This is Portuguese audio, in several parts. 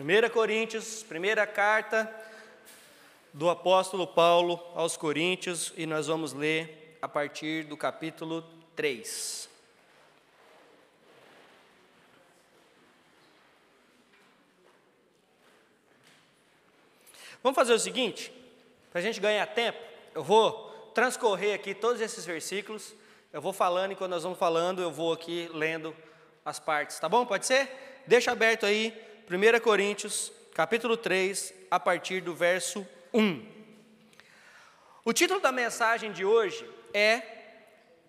1 Coríntios, primeira carta do apóstolo Paulo aos Coríntios, e nós vamos ler a partir do capítulo 3. Vamos fazer o seguinte, para a gente ganhar tempo, eu vou transcorrer aqui todos esses versículos, eu vou falando e quando nós vamos falando, eu vou aqui lendo as partes, tá bom? Pode ser? Deixa aberto aí, 1 Coríntios, capítulo 3, a partir do verso 1. O título da mensagem de hoje é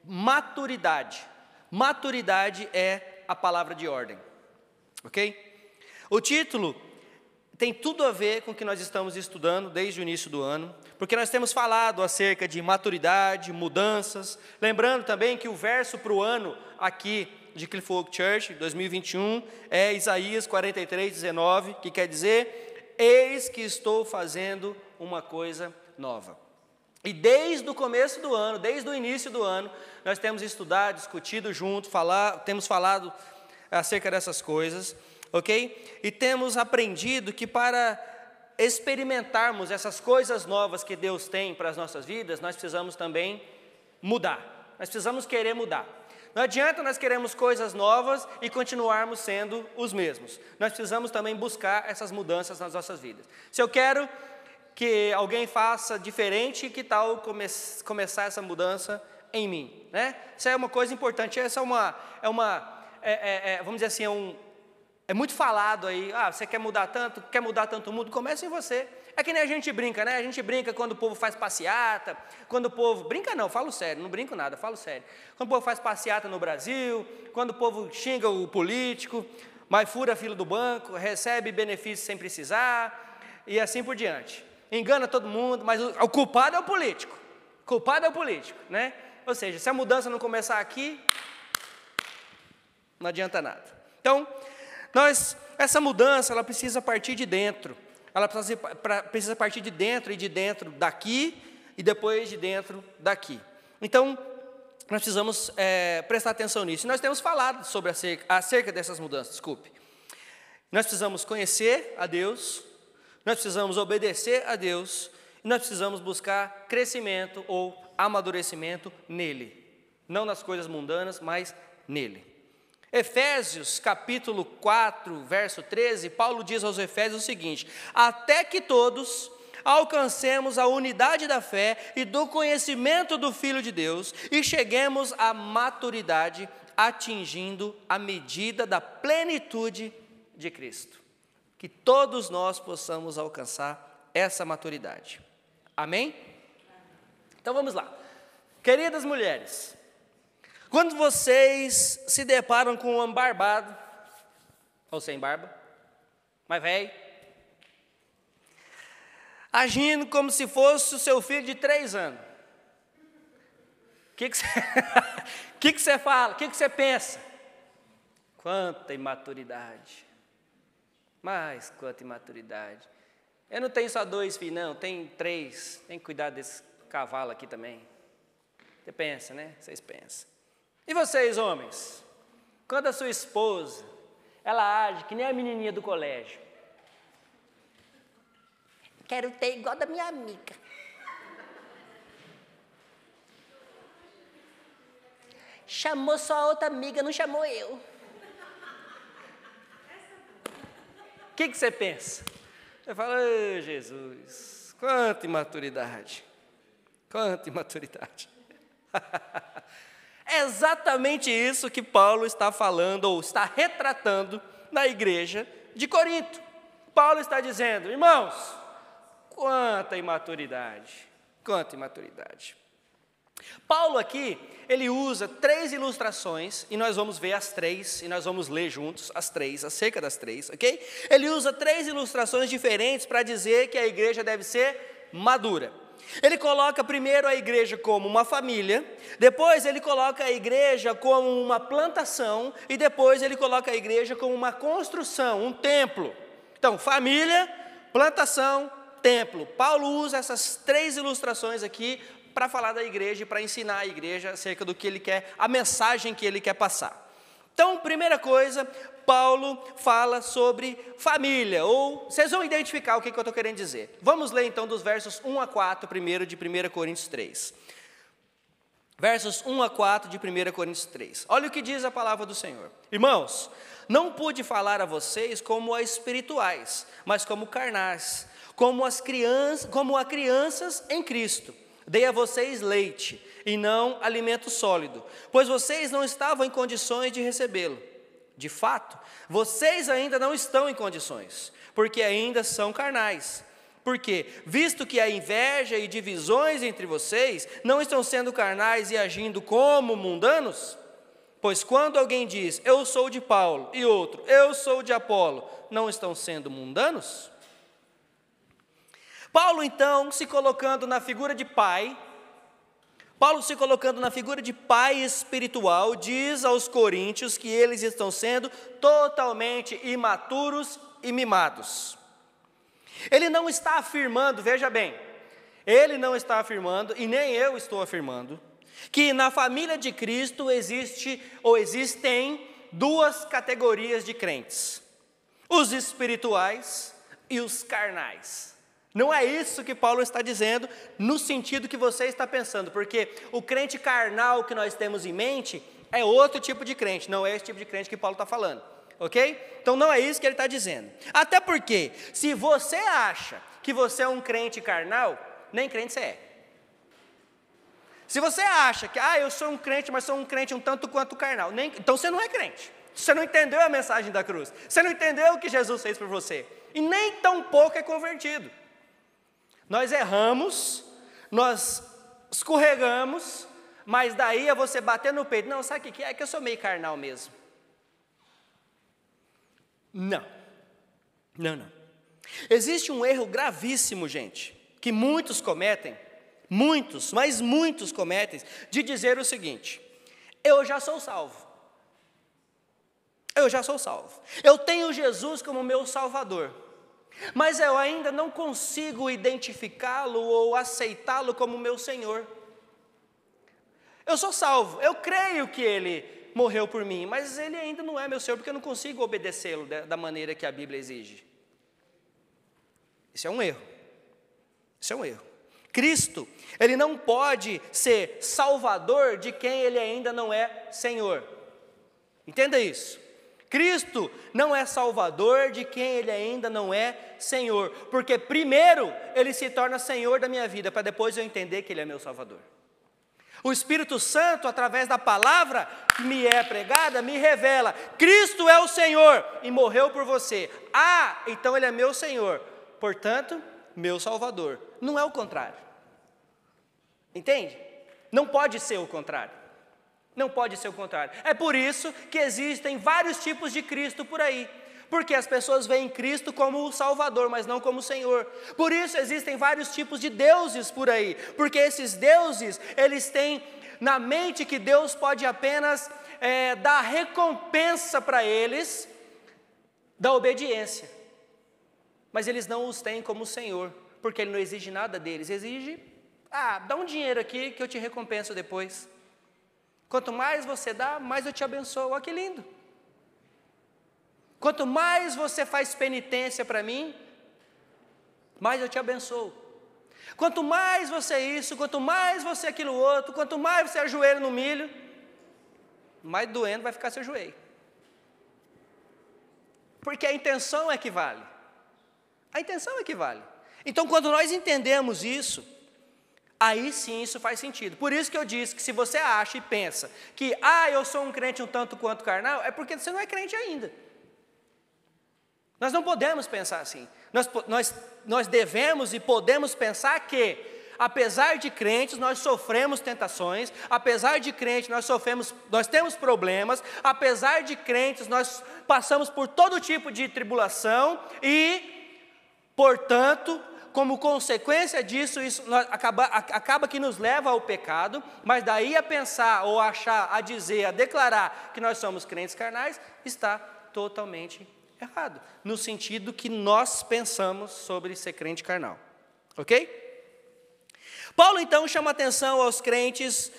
maturidade. Maturidade é a palavra de ordem, ok? O título tem tudo a ver com o que nós estamos estudando desde o início do ano, porque nós temos falado acerca de maturidade, mudanças, lembrando também que o verso para o ano aqui de Cliff Oak Church, 2021, é Isaías 43:19, que quer dizer, eis que estou fazendo uma coisa nova. E desde o começo do ano, desde o início do ano, nós temos estudado, discutido junto, temos falado acerca dessas coisas, ok? E temos aprendido que para experimentarmos essas coisas novas que Deus tem para as nossas vidas, nós precisamos também mudar, nós precisamos querer mudar. Não adianta nós queremos coisas novas e continuarmos sendo os mesmos. Nós precisamos também buscar essas mudanças nas nossas vidas. Se eu quero que alguém faça diferente, que tal começar essa mudança em mim, né? Isso é uma coisa importante. Essa vamos dizer assim, é muito falado aí. Você quer mudar tanto o mundo? Comece em você. É que nem a gente brinca, né? A gente brinca quando o povo faz passeata, quando o povo... Brinca não, falo sério, não brinco nada, falo sério. Quando o povo faz passeata no Brasil, quando o povo xinga o político, mas fura a fila do banco, recebe benefícios sem precisar, e assim por diante. Engana todo mundo, mas o culpado é o político. O culpado é o político, né? Ou seja, se a mudança não começar aqui, não adianta nada. Então, essa mudança, ela precisa partir de dentro. Ela precisa partir de dentro e de dentro daqui e depois de dentro daqui. Então, nós precisamos prestar atenção nisso. E nós temos falado sobre acerca dessas mudanças, desculpe. Nós precisamos conhecer a Deus, nós precisamos obedecer a Deus, e nós precisamos buscar crescimento ou amadurecimento nele. Não nas coisas mundanas, mas nele. Efésios, capítulo 4, verso 13, Paulo diz aos Efésios o seguinte: até que todos alcancemos a unidade da fé e do conhecimento do Filho de Deus e cheguemos à maturidade, atingindo a medida da plenitude de Cristo. Que todos nós possamos alcançar essa maturidade. Amém? Então vamos lá. Queridas mulheres, quando vocês se deparam com um homem barbado, ou sem barba, mas velho, agindo como se fosse o seu filho de 3 anos, o que você fala? O que você pensa? Quanta imaturidade, mas quanta imaturidade. Eu não tenho só 2 filhos, não, tenho 3, tem que cuidar desse cavalo aqui também. Você pensa, né? Vocês pensam. E vocês, homens, quando a sua esposa, ela age que nem a menininha do colégio. Quero ter igual da minha amiga. Chamou só a outra amiga, não chamou eu. O que você pensa? Você fala, oh, Jesus, quanta imaturidade. Quanta imaturidade. É exatamente isso que Paulo está falando, ou está retratando na igreja de Corinto. Paulo está dizendo, irmãos, quanta imaturidade, quanta imaturidade. Paulo aqui, ele usa 3 ilustrações, e nós vamos ver as 3, e nós vamos ler juntos as 3, acerca das 3, ok? Ele usa 3 ilustrações diferentes para dizer que a igreja deve ser madura. Ele coloca primeiro a igreja como uma família, depois ele coloca a igreja como uma plantação, e depois ele coloca a igreja como uma construção, um templo. Então, família, plantação, templo. Paulo usa essas 3 ilustrações aqui para falar da igreja e para ensinar a igreja acerca do que ele quer, a mensagem que ele quer passar. Então, primeira coisa, Paulo fala sobre família, ou vocês vão identificar o que eu estou querendo dizer. Vamos ler então dos versos 1 a 4 primeiro de 1 Coríntios 3. Versos 1 a 4 de 1 Coríntios 3. Olha o que diz a palavra do Senhor. Irmãos, não pude falar a vocês como a espirituais, mas como carnais, como a crianças em Cristo. Dei a vocês leite, e não alimento sólido, pois vocês não estavam em condições de recebê-lo. De fato, vocês ainda não estão em condições, porque ainda são carnais. Porque, visto que há inveja e divisões entre vocês, não estão sendo carnais e agindo como mundanos? Pois quando alguém diz, eu sou de Paulo, e outro, eu sou de Apolo, não estão sendo mundanos? Paulo, então, se colocando na figura de pai espiritual, diz aos coríntios que eles estão sendo totalmente imaturos e mimados. Ele não está afirmando, veja bem, ele não está afirmando, e nem eu estou afirmando, que na família de Cristo existem duas categorias de crentes: os espirituais e os carnais. Não é isso que Paulo está dizendo, no sentido que você está pensando, porque o crente carnal que nós temos em mente é outro tipo de crente, não é esse tipo de crente que Paulo está falando, ok? Então não é isso que ele está dizendo. Até porque, se você acha que você é um crente carnal, nem crente você é. Se você acha que, eu sou um crente, mas sou um crente um tanto quanto carnal, então você não é crente. Você não entendeu a mensagem da cruz, você não entendeu o que Jesus fez por você, e nem tão pouco é convertido. Nós erramos, nós escorregamos, mas daí é você bater no peito. Não, sabe o que é? É que eu sou meio carnal mesmo. Não. Existe um erro gravíssimo, gente, que muitos cometem, mas muitos cometem, de dizer o seguinte: eu já sou salvo. Eu tenho Jesus como meu Salvador. Mas eu ainda não consigo identificá-lo ou aceitá-lo como meu Senhor. Eu sou salvo, eu creio que Ele morreu por mim, mas Ele ainda não é meu Senhor, porque eu não consigo obedecê-lo da maneira que a Bíblia exige. Isso é um erro. Cristo, Ele não pode ser Salvador de quem Ele ainda não é Senhor. Entenda isso. Cristo não é Salvador de quem Ele ainda não é Senhor, porque primeiro Ele se torna Senhor da minha vida, para depois eu entender que Ele é meu Salvador. O Espírito Santo, através da palavra que me é pregada, me revela: Cristo é o Senhor e morreu por você. Então Ele é meu Senhor, portanto, meu Salvador. Não é o contrário. Entende? Não pode ser o contrário. Não pode ser o contrário. É por isso que existem vários tipos de Cristo por aí. Porque as pessoas veem Cristo como o Salvador, mas não como o Senhor. Por isso existem vários tipos de deuses por aí. Porque esses deuses, eles têm na mente que Deus pode apenas dar recompensa para eles da obediência. Mas eles não os têm como Senhor, porque Ele não exige nada deles. Exige, dá um dinheiro aqui que eu te recompenso depois. Quanto mais você dá, mais eu te abençoo. Olha que lindo. Quanto mais você faz penitência para mim, mais eu te abençoo. Quanto mais você isso, quanto mais você aquilo outro, quanto mais você ajoelha no milho, mais doendo vai ficar seu joelho. Porque a intenção é que vale. Então, quando nós entendemos isso, aí sim isso faz sentido. Por isso que eu disse que se você acha e pensa que, eu sou um crente um tanto quanto carnal, é porque você não é crente ainda. Nós não podemos pensar assim. Nós devemos e podemos pensar que, apesar de crentes, nós sofremos tentações, apesar de crentes, nós temos problemas, apesar de crentes, nós passamos por todo tipo de tribulação e, portanto, como consequência disso, isso acaba que nos leva ao pecado, mas daí a pensar, ou achar, a dizer, a declarar que nós somos crentes carnais, está totalmente errado, no sentido que nós pensamos sobre ser crente carnal, ok? Paulo então chama atenção aos crentes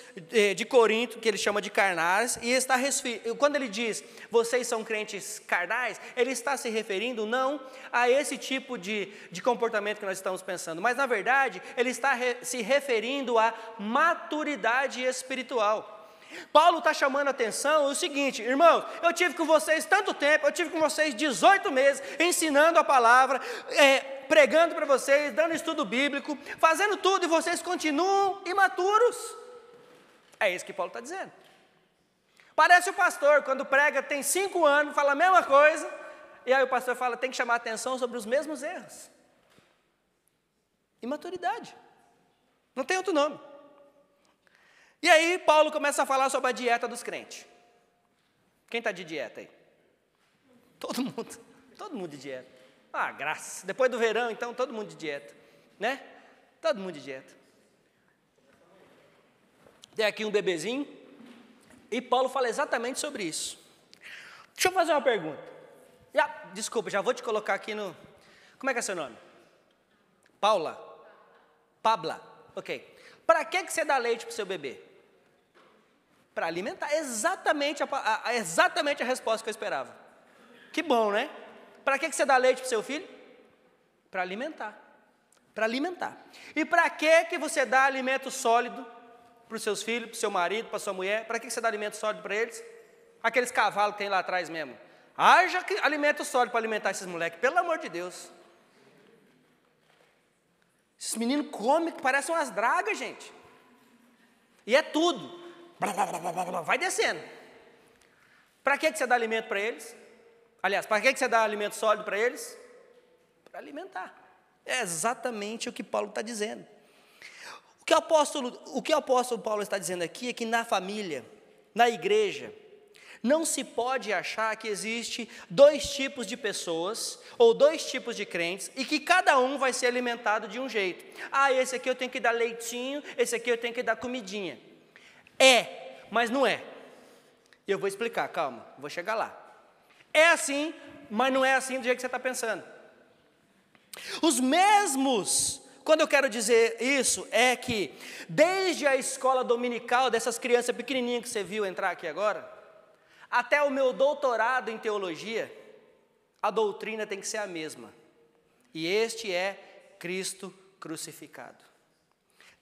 de Corinto, que ele chama de carnais, e quando ele diz, vocês são crentes carnais, ele está se referindo não a esse tipo de comportamento que nós estamos pensando, mas na verdade, ele está se referindo à maturidade espiritual. Paulo está chamando a atenção o seguinte, irmãos, eu tive com vocês tanto tempo, eu tive com vocês 18 meses, ensinando a palavra, pregando para vocês, dando estudo bíblico, fazendo tudo, e vocês continuam imaturos. É isso que Paulo está dizendo. Parece o pastor, quando prega, tem 5 anos, fala a mesma coisa, e aí o pastor fala, tem que chamar a atenção sobre os mesmos erros. Imaturidade. Não tem outro nome. E aí Paulo começa a falar sobre a dieta dos crentes. Quem está de dieta aí? Todo mundo de dieta. Ah, graças, depois do verão então todo mundo de dieta, né? Todo mundo de dieta. Tem aqui um bebezinho, e Paulo fala exatamente sobre isso. Deixa eu fazer uma pergunta. Desculpa, já vou te colocar aqui no... Como é que é seu nome? Paula? Pabla? Ok. Para que você dá leite para o seu bebê? Para alimentar. Exatamente a resposta que eu esperava. Que bom, né? Para que você dá leite para o seu filho? Para alimentar. Para alimentar. E para que você dá alimento sólido para os seus filhos, para o seu marido, para a sua mulher? Para que você dá alimento sólido para eles? Aqueles cavalos que tem lá atrás mesmo. Haja alimento sólido para alimentar esses moleques, pelo amor de Deus. Esses meninos comem que parecem umas dragas, gente. E é tudo. Vai descendo. Para que você dá alimento para eles? Aliás, para que você dá alimento sólido para eles? Para alimentar. É exatamente o que Paulo está dizendo. O que o apóstolo Paulo está dizendo aqui é que na família, na igreja, não se pode achar que existe 2 tipos de pessoas, ou 2 tipos de crentes, e que cada um vai ser alimentado de um jeito. Ah, esse aqui eu tenho que dar leitinho, esse aqui eu tenho que dar comidinha. Mas não é. E eu vou explicar, calma, vou chegar lá. É assim, mas não é assim do jeito que você está pensando. Os mesmos, quando eu quero dizer isso, é que desde a escola dominical, dessas crianças pequenininhas que você viu entrar aqui agora, até o meu doutorado em teologia, a doutrina tem que ser a mesma. E este é Cristo crucificado.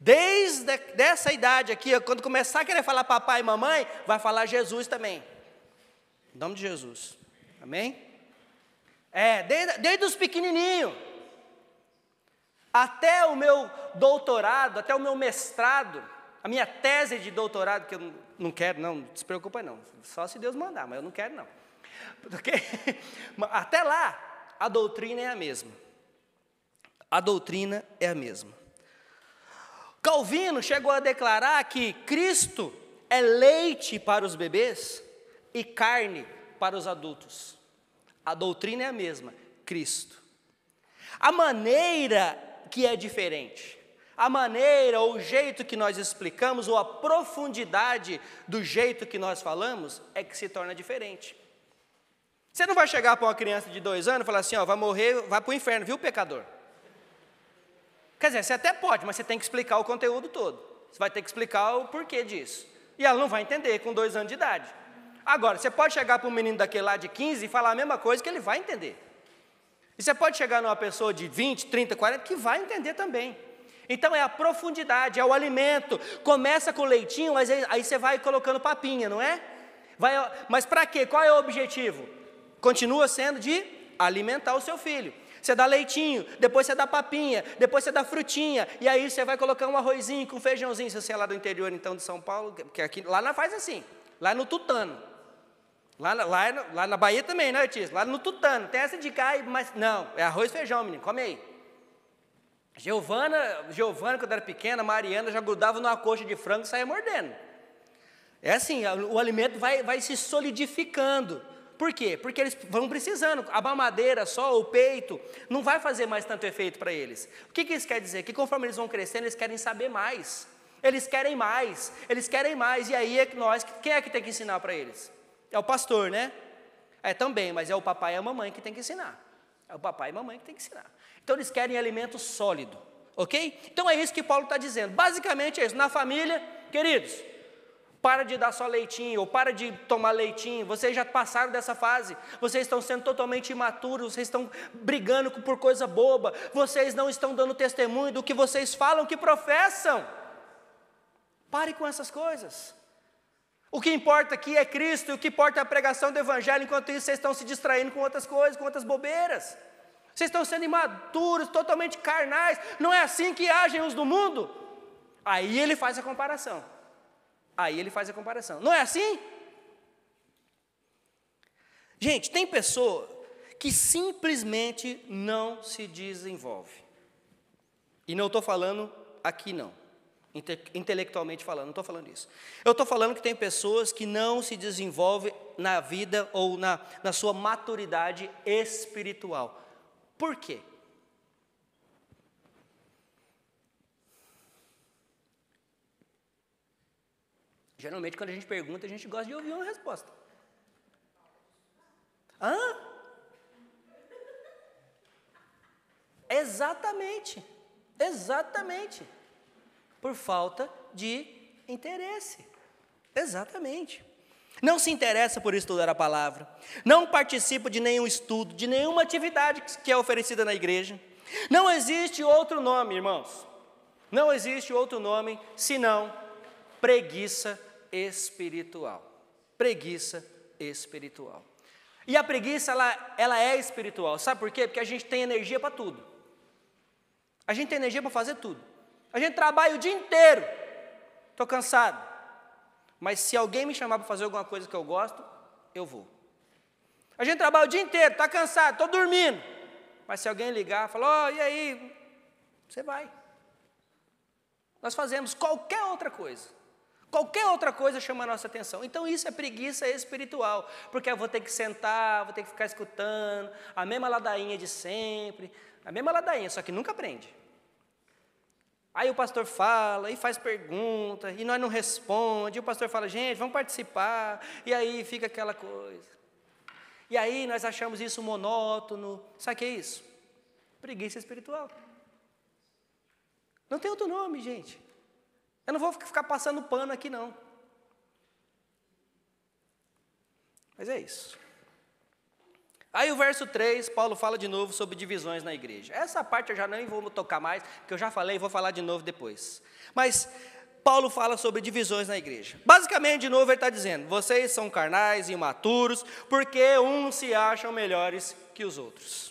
Desde essa idade aqui, quando começar a querer falar papai e mamãe, vai falar Jesus também. Em nome de Jesus. Amém? Desde os pequenininhos. Até o meu doutorado, até o meu mestrado, a minha tese de doutorado, que eu não quero, não se preocupa não, só se Deus mandar, mas eu não quero não. Porque, até lá, a doutrina é a mesma. A doutrina é a mesma. Calvino chegou a declarar que Cristo é leite para os bebês e carne para os adultos. A doutrina é a mesma, Cristo. A maneira que é diferente, a maneira ou o jeito que nós explicamos, ou a profundidade do jeito que nós falamos, é que se torna diferente. Você não vai chegar para uma criança de 2 anos e falar assim, vai morrer, vai para o inferno, viu, pecador? Quer dizer, você até pode, mas você tem que explicar o conteúdo todo. Você vai ter que explicar o porquê disso. E ela não vai entender com 2 anos de idade. Agora, você pode chegar para um menino daquele lá de 15 e falar a mesma coisa que ele vai entender. E você pode chegar numa pessoa de 20, 30, 40 que vai entender também. Então é a profundidade, é o alimento. Começa com leitinho, mas aí você vai colocando papinha, não é? Mas para quê? Qual é o objetivo? Continua sendo de alimentar o seu filho. Você dá leitinho, depois você dá papinha, depois você dá frutinha, e aí você vai colocar um arrozinho com feijãozinho, se você é lá do interior então de São Paulo, que aqui, lá não faz assim, lá no tutano. Lá na Bahia também, né, Otis? Lá no tutano, tem essa de cá, mas não, é arroz e feijão, menino, come aí. Giovana, quando era pequena, Mariana já grudava numa coxa de frango e saía mordendo. É assim, o alimento vai se solidificando. Por quê? Porque eles vão precisando. A mamadeira só, o peito, não vai fazer mais tanto efeito para eles. O que isso quer dizer? Que conforme eles vão crescendo, eles querem saber mais. Eles querem mais. E aí quem é que tem que ensinar para eles? É o pastor, né? Também, mas é o papai e a mamãe que tem que ensinar. É o papai e a mamãe que tem que ensinar. Então eles querem alimento sólido. Ok? Então é isso que Paulo está dizendo. Basicamente é isso. Na família, queridos, para de dar só leitinho, ou para de tomar leitinho. Vocês já passaram dessa fase. Vocês estão sendo totalmente imaturos. Vocês estão brigando por coisa boba. Vocês não estão dando testemunho do que vocês falam, que professam. Pare com essas coisas. O que importa aqui é Cristo. O que importa é a pregação do Evangelho. Enquanto isso, vocês estão se distraindo com outras coisas, com outras bobeiras. Vocês estão sendo imaturos, totalmente carnais. Não é assim que agem os do mundo? Aí ele faz a comparação. Não é assim? Gente, tem pessoa que simplesmente não se desenvolve. E não estou falando aqui não. Intelectualmente falando, não estou falando isso. Eu estou falando que tem pessoas que não se desenvolvem na vida ou na sua maturidade espiritual. Por quê? Geralmente, quando a gente pergunta, a gente gosta de ouvir uma resposta. Hã? Exatamente. Por falta de interesse. Exatamente. Não se interessa por estudar a palavra. Não participa de nenhum estudo, de nenhuma atividade que é oferecida na igreja. Não existe outro nome, irmãos. Não existe outro nome senão preguiça espiritual. Preguiça espiritual. E a preguiça, ela é espiritual. Sabe por quê? Porque a gente tem energia para tudo. A gente tem energia para fazer tudo. A gente trabalha o dia inteiro. Estou cansado. Mas se alguém me chamar para fazer alguma coisa que eu gosto, eu vou. A gente trabalha o dia inteiro, está cansado, estou dormindo. Mas se alguém ligar, falar, e aí? Você vai. Nós fazemos qualquer outra coisa. Qualquer outra coisa chama a nossa atenção. Então isso é preguiça espiritual. Porque eu vou ter que sentar, vou ter que ficar escutando a mesma ladainha de sempre. A mesma ladainha, só que nunca aprende. Aí o pastor fala e faz pergunta, e nós não responde, e o pastor fala, gente, vamos participar, e aí fica aquela coisa. E aí nós achamos isso monótono. Sabe o que é isso? Preguiça espiritual. Não tem outro nome, gente. Eu não vou ficar passando pano aqui, não. Mas é isso. Aí o verso 3, Paulo fala de novo sobre divisões na igreja. Essa parte eu já nem vou tocar mais, porque eu já falei e vou falar de novo depois. Mas Paulo fala sobre divisões na igreja. Basicamente, de novo, ele está dizendo, vocês são carnais e imaturos, porque uns se acham melhores que os outros.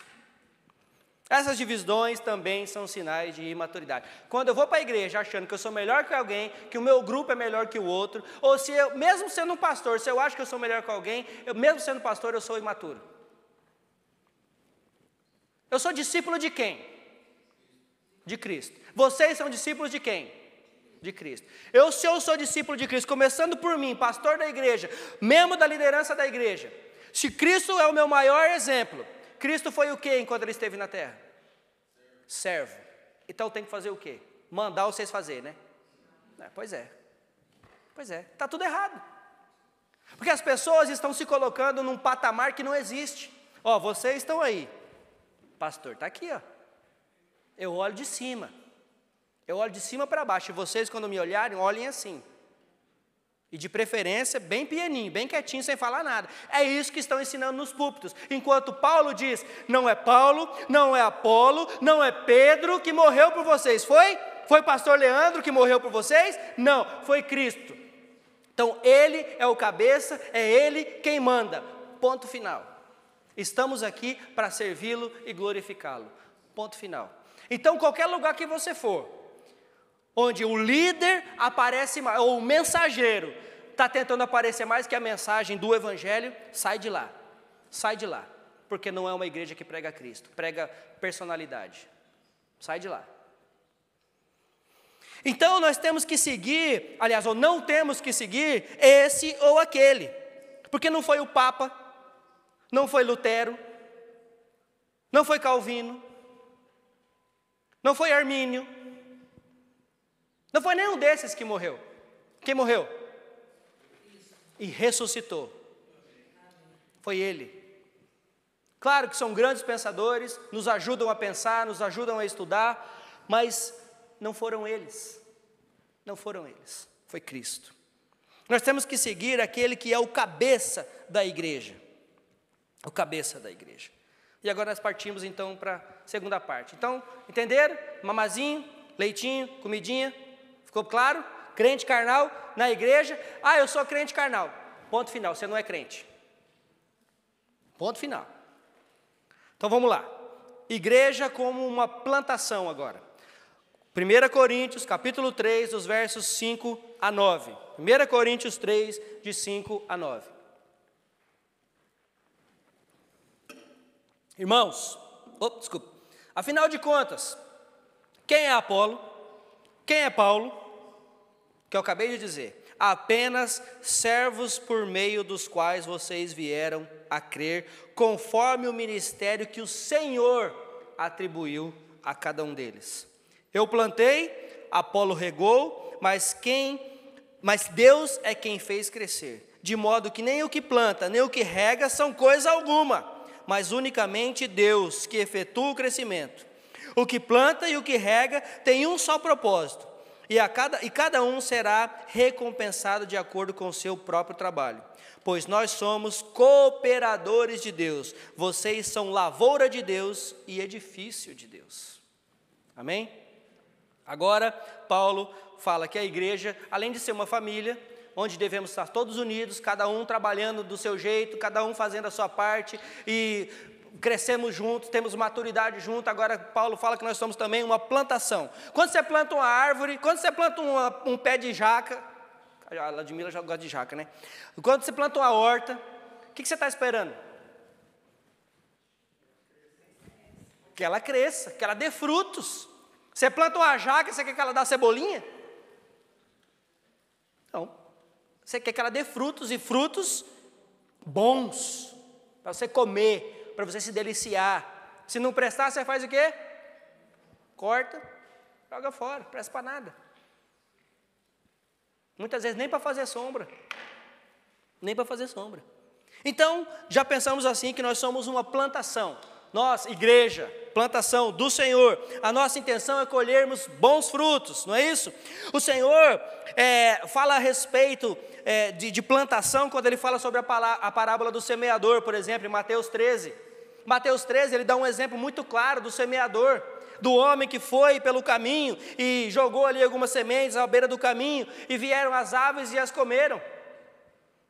Essas divisões também são sinais de imaturidade. Quando eu vou para a igreja achando que eu sou melhor que alguém, que o meu grupo é melhor que o outro, ou se eu, mesmo sendo um pastor, se eu acho que eu sou melhor que alguém, mesmo sendo pastor, eu sou imaturo. Eu sou discípulo de quem? De Cristo. Vocês são discípulos de quem? De Cristo. Se eu sou discípulo de Cristo, começando por mim, pastor da igreja, membro da liderança da igreja, se Cristo é o meu maior exemplo, Cristo foi o quê enquanto ele esteve na terra? Servo. Então tem que fazer o quê? Mandar vocês fazer, né? Pois é. Está tudo errado. Porque as pessoas estão se colocando num patamar que não existe. Vocês estão aí. Pastor, está aqui, Eu olho de cima. Eu olho de cima para baixo. E vocês, quando me olharem, olhem assim. E de preferência, bem pianinho, bem quietinho, sem falar nada. É isso que estão ensinando nos púlpitos. Enquanto Paulo diz, não é Paulo, não é Apolo, não é Pedro que morreu por vocês. Foi? Foi pastor Leandro que morreu por vocês? Não, foi Cristo. Então, ele é o cabeça, é ele quem manda. Ponto final. Estamos aqui para servi-lo e glorificá-lo. Ponto final. Então, qualquer lugar que você for, onde o líder aparece mais, ou o mensageiro está tentando aparecer mais que a mensagem do Evangelho, sai de lá. Sai de lá. Porque não é uma igreja que prega Cristo, prega personalidade. Sai de lá. Então, nós temos que seguir, aliás, ou não temos que seguir esse ou aquele. Porque não foi o Papa, não foi Lutero, não foi Calvino, não foi Armínio, não foi nenhum desses que morreu. Quem morreu? E ressuscitou. Foi ele. Claro que são grandes pensadores, nos ajudam a pensar, nos ajudam a estudar. mas não foram eles, foi Cristo. Nós temos que seguir aquele que é o cabeça da igreja, E agora nós partimos então para a segunda parte. Então, entenderam? Mamazinho, leitinho, comidinha, ficou claro? Crente carnal na igreja, eu sou crente carnal, ponto final, você não é crente. Ponto final. Então vamos lá, igreja como uma plantação agora. 1 Coríntios, capítulo 3, dos versos 5 a 9. 1 Coríntios 3, de 5 a 9. Irmãos, afinal de contas, quem é Apolo? Quem é Paulo? Que eu acabei de dizer, apenas servos por meio dos quais vocês vieram a crer, conforme o ministério que o Senhor atribuiu a cada um deles. Eu plantei, Apolo regou, mas Deus é quem fez crescer, de modo que nem o que planta, nem o que rega são coisa alguma, mas unicamente Deus que efetua o crescimento. O que planta e o que rega tem um só propósito, e cada um será recompensado de acordo com o seu próprio trabalho. Pois nós somos cooperadores de Deus, vocês são lavoura de Deus e edifício de Deus. Amém? Agora, Paulo fala que a igreja, além de ser uma família, onde devemos estar todos unidos, cada um trabalhando do seu jeito, cada um fazendo a sua parte, e crescemos juntos, temos maturidade junto. Agora Paulo fala que nós somos também uma plantação. Quando você planta uma árvore, quando você planta um pé de jaca, a Ludmila já gosta de jaca, né? Quando você planta uma horta, o que você está esperando? Que ela cresça, que ela dê frutos. Você planta uma jaca, você quer que ela dê cebolinha? Não. Você quer que ela dê frutos, e frutos bons, para você comer, para você se deliciar. Se não prestar, você faz o quê? Corta, joga fora, não presta para nada. Muitas vezes nem para fazer sombra. Então, já pensamos assim que nós somos uma plantação. Nós, igreja, plantação do Senhor, a nossa intenção é colhermos bons frutos, não é isso? O Senhor fala a respeito de plantação, quando Ele fala sobre a parábola do semeador, por exemplo, em Mateus 13. Mateus 13, Ele dá um exemplo muito claro do semeador, do homem que foi pelo caminho e jogou ali algumas sementes à beira do caminho, e vieram as aves e as comeram.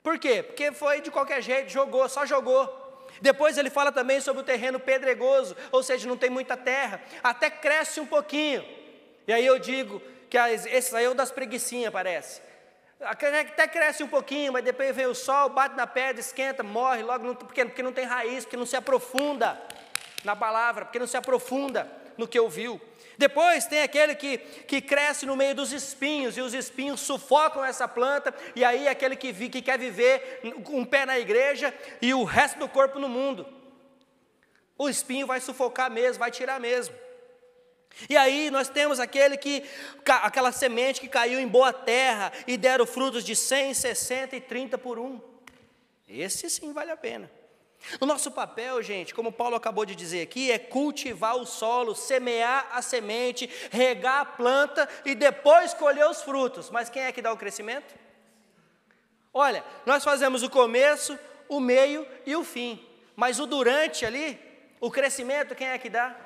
Por quê? Porque foi de qualquer jeito, só jogou. Depois ele fala também sobre o terreno pedregoso, ou seja, não tem muita terra, até cresce um pouquinho. E aí eu digo que esse aí é o das preguicinhas, parece. Até cresce um pouquinho, mas depois vem o sol, bate na pedra, esquenta, morre logo, porque não tem raiz, porque não se aprofunda na palavra, porque não se aprofunda no que ouviu. Depois tem aquele que cresce no meio dos espinhos, e os espinhos sufocam essa planta, e aí aquele que quer viver um pé na igreja e o resto do corpo no mundo. O espinho vai sufocar mesmo, vai tirar mesmo. E aí nós temos aquela semente que caiu em boa terra e deram frutos de 100, 60 e 30 por um. Esse sim vale a pena. O nosso papel, gente, como Paulo acabou de dizer aqui, é cultivar o solo, semear a semente, regar a planta e depois colher os frutos. Mas quem é que dá o crescimento? Olha, nós fazemos o começo, o meio e o fim. Mas o durante ali, o crescimento, quem é que dá?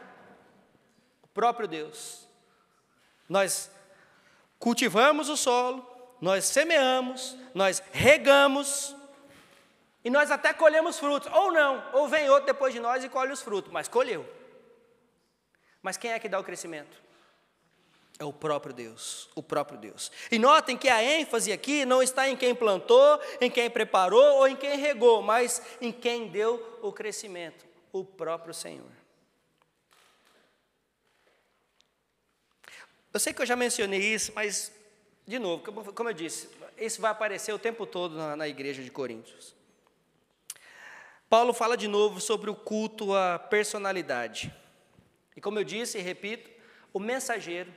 O próprio Deus. Nós cultivamos o solo, nós semeamos, nós regamos, e nós até colhemos frutos, ou não, ou vem outro depois de nós e colhe os frutos, mas colheu. Mas quem é que dá o crescimento? É o próprio Deus, E notem que a ênfase aqui não está em quem plantou, em quem preparou ou em quem regou, mas em quem deu o crescimento, o próprio Senhor. Eu sei que eu já mencionei isso, mas, de novo, como eu disse, isso vai aparecer o tempo todo na igreja de Coríntios. Paulo fala de novo sobre o culto à personalidade. E como eu disse e repito, o mensageiro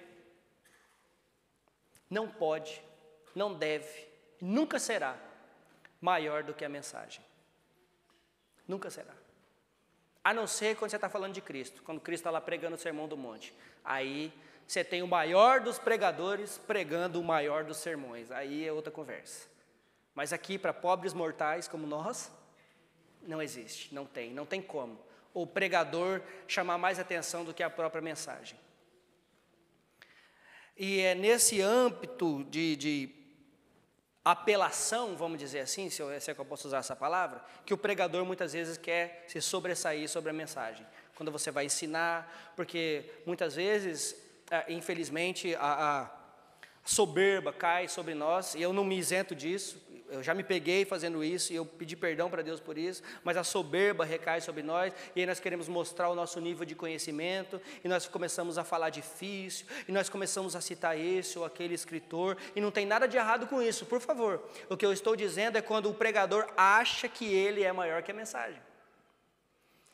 não pode, não deve, nunca será maior do que a mensagem. Nunca será. A não ser quando você está falando de Cristo, quando Cristo está lá pregando o sermão do monte. Aí você tem o maior dos pregadores pregando o maior dos sermões. Aí é outra conversa. Mas aqui, para pobres mortais como nós, não existe, não tem como o pregador chamar mais atenção do que a própria mensagem. E é nesse âmbito de apelação, vamos dizer assim, se é que eu posso usar essa palavra, que o pregador muitas vezes quer se sobressair sobre a mensagem. Quando você vai ensinar, porque muitas vezes, infelizmente, a soberba cai sobre nós, e eu não me isento disso, eu já me peguei fazendo isso, e eu pedi perdão para Deus por isso, mas a soberba recai sobre nós, e aí nós queremos mostrar o nosso nível de conhecimento, e nós começamos a falar difícil, e nós começamos a citar esse ou aquele escritor, e não tem nada de errado com isso, por favor. O que eu estou dizendo é quando o pregador acha que ele é maior que a mensagem.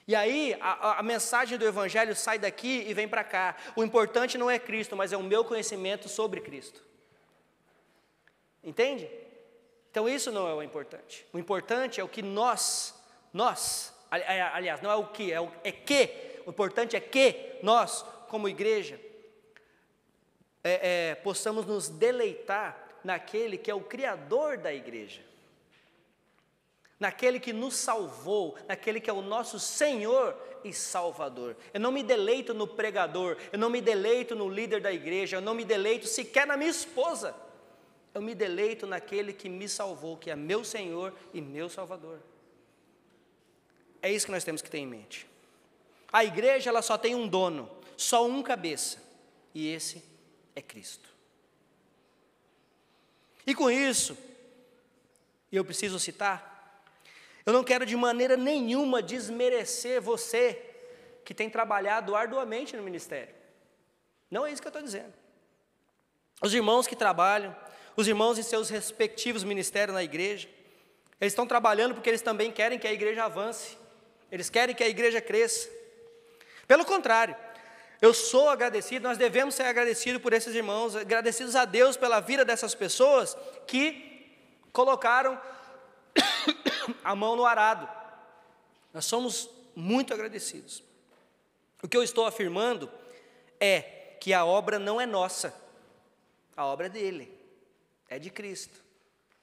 E aí, a mensagem do Evangelho sai daqui e vem para cá. O importante não é Cristo, mas é o meu conhecimento sobre Cristo. Entende? Então isso não é o importante. O importante é o que nós, aliás, não é o que, o importante é que nós, como igreja, possamos nos deleitar naquele que é o Criador da igreja. Naquele que nos salvou, naquele que é o nosso Senhor e Salvador. Eu não me deleito no pregador, eu não me deleito no líder da igreja, eu não me deleito sequer na minha esposa. Eu me deleito naquele que me salvou, que é meu Senhor e meu Salvador. É isso que nós temos que ter em mente. A igreja, ela só tem um dono, só um cabeça, e esse é Cristo. E com isso, eu preciso citar, eu não quero de maneira nenhuma desmerecer você que tem trabalhado arduamente no ministério. Não é isso que eu estou dizendo. Os irmãos que trabalham, os irmãos em seus respectivos ministérios na igreja, eles estão trabalhando porque eles também querem que a igreja avance, eles querem que a igreja cresça. Pelo contrário, eu sou agradecido, nós devemos ser agradecidos por esses irmãos, agradecidos a Deus pela vida dessas pessoas que colocaram a mão no arado. Nós somos muito agradecidos. O que eu estou afirmando é que a obra não é nossa, a obra é dele, é de Cristo.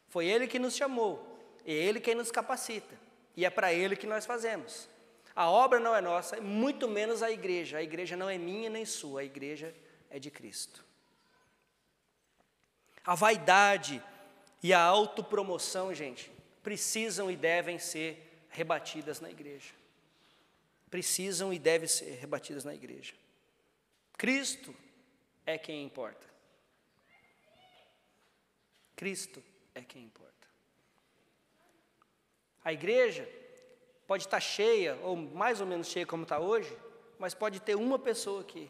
Foi Ele que nos chamou, é Ele quem nos capacita, e é para Ele que nós fazemos. A obra não é nossa, muito menos a igreja não é minha nem sua, a igreja é de Cristo. A vaidade e a autopromoção, gente, precisam e devem ser rebatidas na igreja. Precisam e devem ser rebatidas na igreja. Cristo é quem importa. Cristo é quem importa. A igreja pode estar cheia, ou mais ou menos cheia como está hoje, mas pode ter uma pessoa aqui.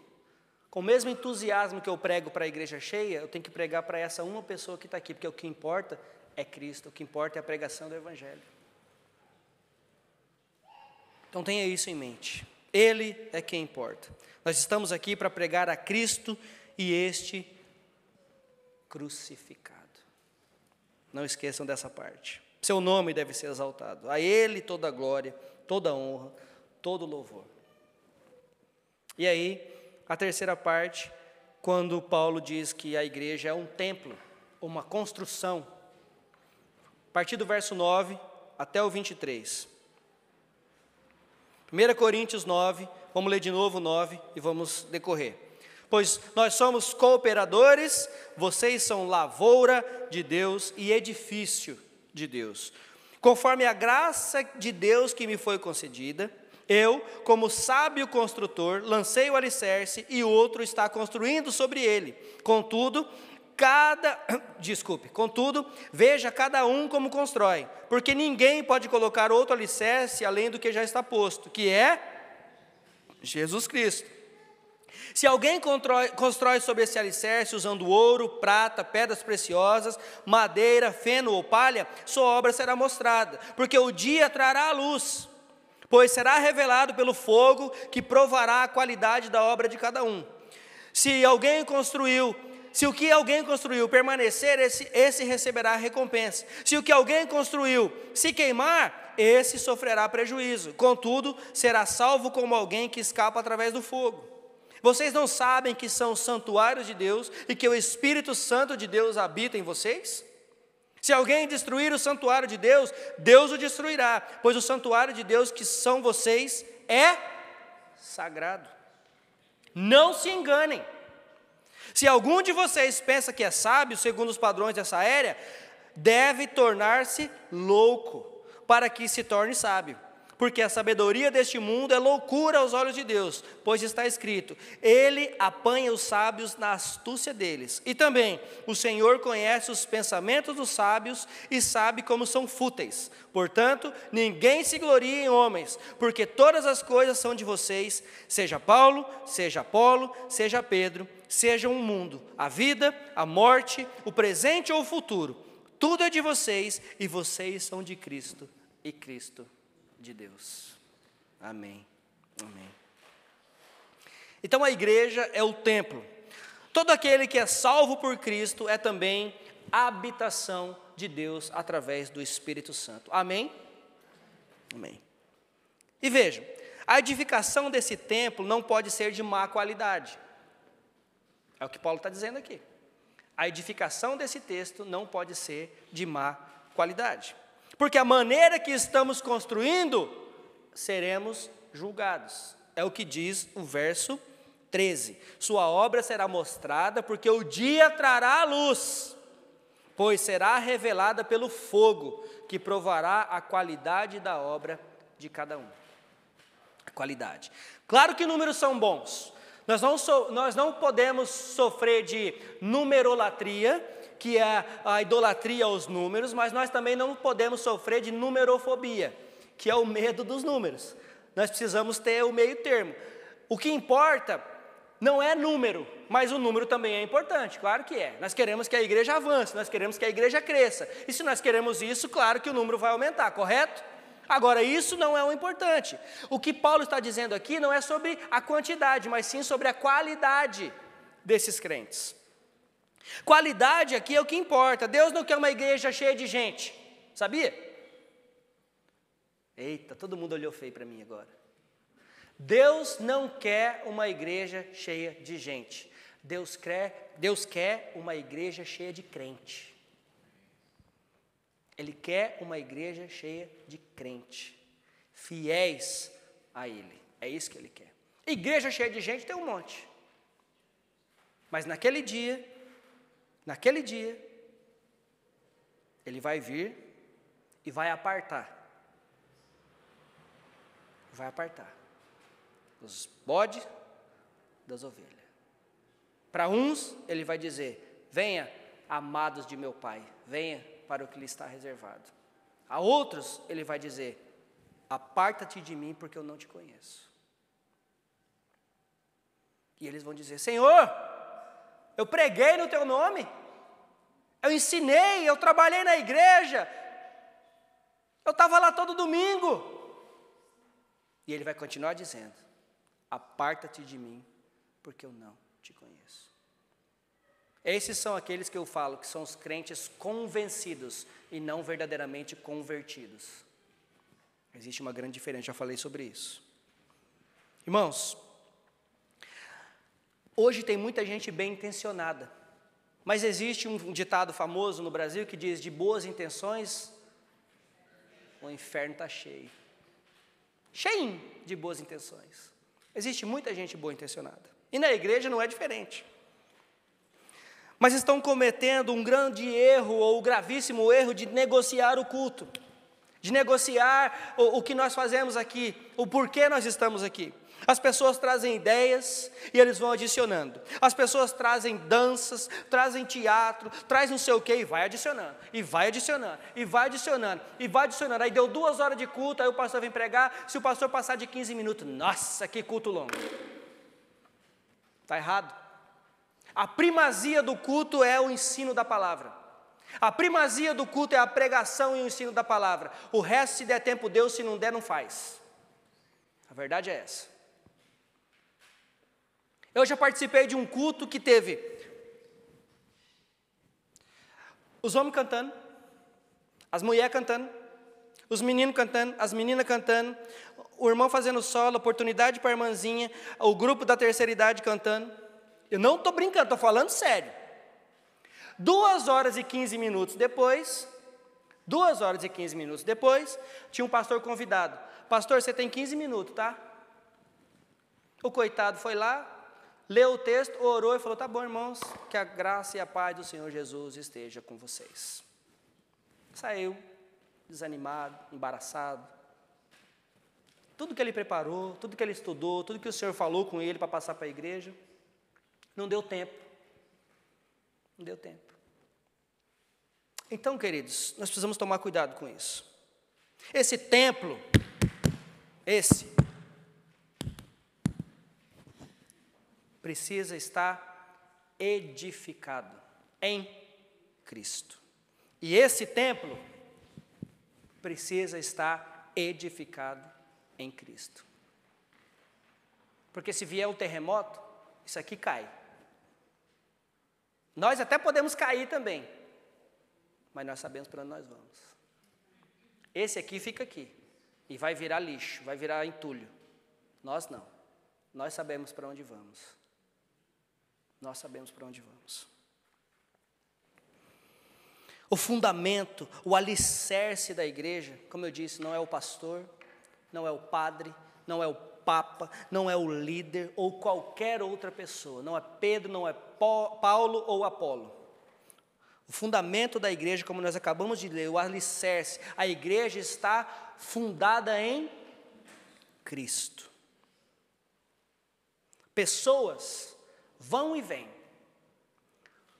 Com o mesmo entusiasmo que eu prego para a igreja cheia, eu tenho que pregar para essa uma pessoa que está aqui, porque o que importa é Cristo, o que importa é a pregação do Evangelho. Então tenha isso em mente. Ele é quem importa. Nós estamos aqui para pregar a Cristo e este crucificado. Não esqueçam dessa parte. Seu nome deve ser exaltado. A Ele toda a glória, toda a honra, todo o louvor. E aí, a terceira parte, quando Paulo diz que a igreja é um templo, uma construção. A partir do verso 9 até o 23. 1 Coríntios 9, vamos ler de novo o 9 e vamos decorrer. Pois nós somos cooperadores, vocês são lavoura de Deus e edifício de Deus. Conforme a graça de Deus que me foi concedida, eu, como sábio construtor, lancei o alicerce e o outro está construindo sobre ele. Contudo, veja cada um como constrói, porque ninguém pode colocar outro alicerce além do que já está posto, que é Jesus Cristo. Se alguém constrói sobre esse alicerce usando ouro, prata, pedras preciosas, madeira, feno ou palha, sua obra será mostrada, porque o dia trará a luz, pois será revelado pelo fogo que provará a qualidade da obra de cada um. Se o que alguém construiu permanecer, esse receberá a recompensa. Se o que alguém construiu se queimar, esse sofrerá prejuízo. Contudo, será salvo como alguém que escapa através do fogo. Vocês não sabem que são santuários de Deus e que o Espírito Santo de Deus habita em vocês? Se alguém destruir o santuário de Deus, Deus o destruirá, pois o santuário de Deus que são vocês é sagrado. Não se enganem. Se algum de vocês pensa que é sábio, segundo os padrões dessa era, deve tornar-se louco, para que se torne sábio. Porque a sabedoria deste mundo é loucura aos olhos de Deus, pois está escrito, Ele apanha os sábios na astúcia deles. E também, o Senhor conhece os pensamentos dos sábios e sabe como são fúteis. Portanto, ninguém se glorie em homens, porque todas as coisas são de vocês, seja Paulo, seja Apolo, seja Pedro, seja um mundo, a vida, a morte, o presente ou o futuro. Tudo é de vocês e vocês são de Cristo e Cristo de Deus. Amém. Amém. Então a igreja é o templo. Todo aquele que é salvo por Cristo é também a habitação de Deus através do Espírito Santo. Amém? Amém. E vejam, a edificação desse templo não pode ser de má qualidade. É o que Paulo está dizendo aqui. A edificação desse texto não pode ser de má qualidade. Porque a maneira que estamos construindo, seremos julgados. É o que diz o verso 13. Sua obra será mostrada, porque o dia trará a luz, pois será revelada pelo fogo, que provará a qualidade da obra de cada um. A qualidade. Claro que números são bons. Nós não podemos sofrer de numerolatria, que é a idolatria aos números, mas nós também não podemos sofrer de numerofobia, que é o medo dos números. Nós precisamos ter o meio termo. O que importa não é número, mas o número também é importante, claro que é. Nós queremos que a igreja avance, nós queremos que a igreja cresça. E se nós queremos isso, claro que o número vai aumentar, correto? Agora, isso não é o importante. O que Paulo está dizendo aqui não é sobre a quantidade, mas sim sobre a qualidade desses crentes. Qualidade aqui é o que importa. Deus não quer uma igreja cheia de gente, sabia? Eita, todo mundo olhou feio para mim agora. Deus não quer uma igreja cheia de gente. Deus quer uma igreja cheia de crente. Ele quer uma igreja cheia de crente, fiéis a Ele. É isso que Ele quer. Igreja cheia de gente tem um monte. Mas naquele dia, Ele vai vir e vai apartar. Vai apartar os bodes das ovelhas. Para uns, Ele vai dizer, venha, amados de meu Pai, venha para o que lhe está reservado. A outros, Ele vai dizer, aparta-te de mim, porque eu não te conheço. E eles vão dizer, Senhor, eu preguei no teu nome, eu ensinei, eu trabalhei na igreja, eu estava lá todo domingo. E Ele vai continuar dizendo, aparta-te de mim, porque eu não te conheço. Esses são aqueles que eu falo, que são os crentes convencidos e não verdadeiramente convertidos. Existe uma grande diferença, já falei sobre isso. Irmãos, hoje tem muita gente bem intencionada, mas existe um ditado famoso no Brasil que diz, de boas intenções, o inferno está cheio. Cheinho de boas intenções. Existe muita gente boa intencionada. E na igreja não é diferente. Mas estão cometendo um grande erro, ou gravíssimo erro, de negociar o culto. De negociar o que nós fazemos aqui, o porquê nós estamos aqui. As pessoas trazem ideias e eles vão adicionando. As pessoas trazem danças, trazem teatro, traz não sei o quê e vai adicionando. E vai adicionando, e vai adicionando, e vai adicionando. Aí deu 2 horas de culto, aí o pastor vem pregar. Se o pastor passar de 15 minutos, nossa, que culto longo. Está errado. A primazia do culto é o ensino da palavra. A primazia do culto é a pregação e o ensino da palavra. O resto, se der tempo, Deus, se não der, não faz. A verdade é essa. Eu já participei de um culto que teve os homens cantando, as mulheres cantando, Os meninos cantando, as meninas cantando, o irmão fazendo solo, oportunidade para a irmãzinha, o grupo da terceira idade cantando. Eu não estou brincando, estou falando sério. 2 horas e 15 minutos depois, tinha um pastor convidado. Pastor, você tem 15 minutos, tá? O coitado foi lá, leu o texto, orou e falou, tá bom, irmãos, que a graça e a paz do Senhor Jesus esteja com vocês. Saiu, desanimado, embaraçado. Tudo que ele preparou, tudo que ele estudou, tudo que o Senhor falou com ele para passar para a igreja, não deu tempo. Não deu tempo. Então, queridos, nós precisamos tomar cuidado com isso. Esse templo, precisa estar edificado em Cristo. E esse templo precisa estar edificado em Cristo. Porque se vier um terremoto, isso aqui cai. Nós até podemos cair também, mas nós sabemos para onde nós vamos. Esse aqui fica aqui, e vai virar lixo, vai virar entulho. Nós não. Nós sabemos para onde vamos. Nós sabemos para onde vamos. O fundamento, o alicerce da igreja, como eu disse, não é o pastor, não é o padre, não é o papa, não é o líder ou qualquer outra pessoa. Não é Pedro, não é Paulo ou Apolo. O fundamento da igreja, como nós acabamos de ler, o alicerce, a igreja está fundada em Cristo. Pessoas vão e vêm.